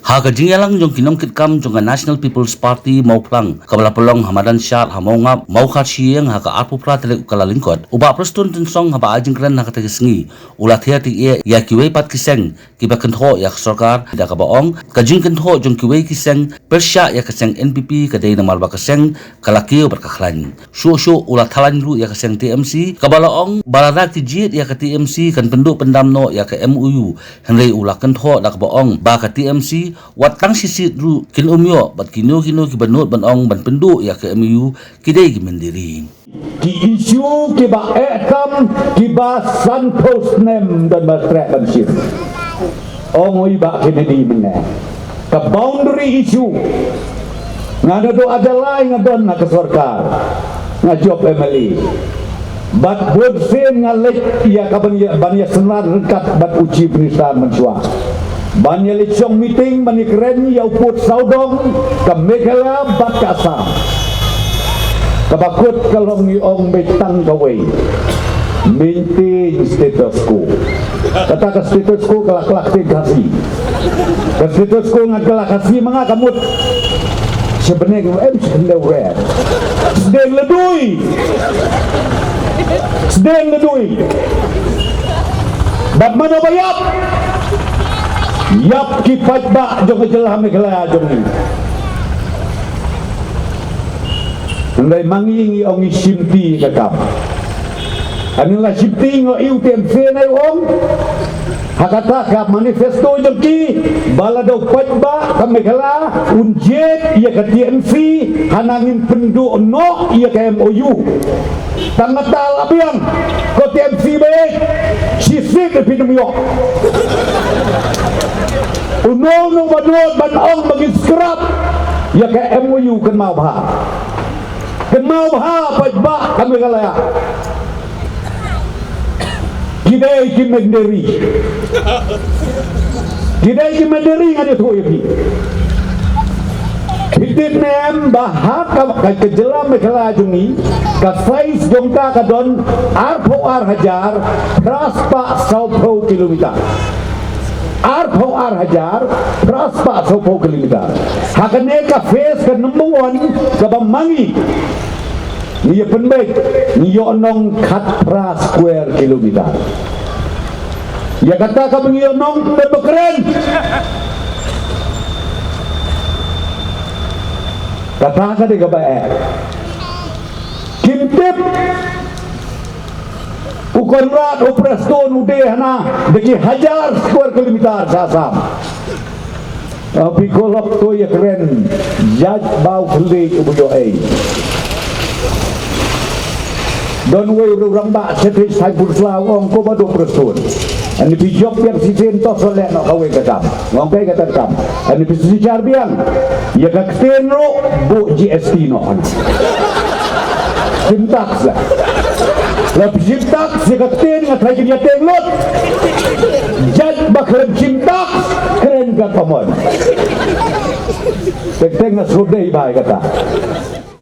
Haga jingalang jong kinong kitkam jong National People's Party mau plang kabala pelong hamadan syat hamau ngap mau khat sieng haga arpu pra tele ukala lingkot uba prestun tinsong haba ajing kren haga tegesngi ulah thia ti ya kiwei pat kiseng kiba kentho ya sarkar da ka baong kajing kentho jong kiwei kiseng persya ya keseng NPP kadai namal ba keseng kalakio berkaklan shu ulah thalan ru ya keseng TMC kabala ong balada ki jit ya ka TMC kan penduk pendamno ya ka MUU henrei ulah kentho da ka baong ba ka TMC watang sisi ru kin umyo bat kino ki banut ban ong ban pendu ya ke MU kidai ki mendiri ki isu ki ba ekam ki ba san post nem dan ba trek ban sir ong oi ba Kennedy mena ka boundary issue ngada do ada lain ngadon na ke sarkar ngajop MLA bat bod sen ngalek ya ka ban ya senar rekat bat uji penistaan mensua banyak lecong meeting banyak keren ya uput saudong ke Meghalaya bat ke Assam kabakut kalau ngiong betang kawai maintain status quo kata ke status quo kelak-kelak kasih ke status quo ngelak kasih mengakamut sebenarnya sedang ledui bat mana bayap yap kipat ba jong jelah Meghalaya jong ni andai mangi ong simti kakap anilah simti ngo UTMC nai ong hakata ka manifesto jong ki balado pat ba ka Meghalaya unjet ia ka TMC hanangin pendu no ia ka MOU tangatal abiang ko TMC baik sisik di pinumyo unong banut banong bagi skrap ya ke MOU kan mau bah pajba kami kalaya kidai ki menderi ngade tu ibi hidup nem bahak ka kejelam Meghalaya jungi ka sais jongka ka don arpo hajar raspa 10 kilometer arpo hajar raspa 10 kilometer hakane ka face ka number 1 ka bamangi niya penbek niya onong katra square kilometer ya kata ka bengi onong bebekeren kata ka di kabae kimtip ukon rat opreston ude hana deki hajar square kilometer sasam pikolok to ya keren jaj bau keli ubujo ai don way rurang ba setri sai burslaw ong ko bado preston ani bijok yang sisen to solek no kawe kadam ngong kai kata kam ani bisi charbiang ya kakten ro bu GST no sintax la sintax ya kakten ngatai dia tenglot jad bakal sintax keren ka pamon tek-tek na sudai bai kata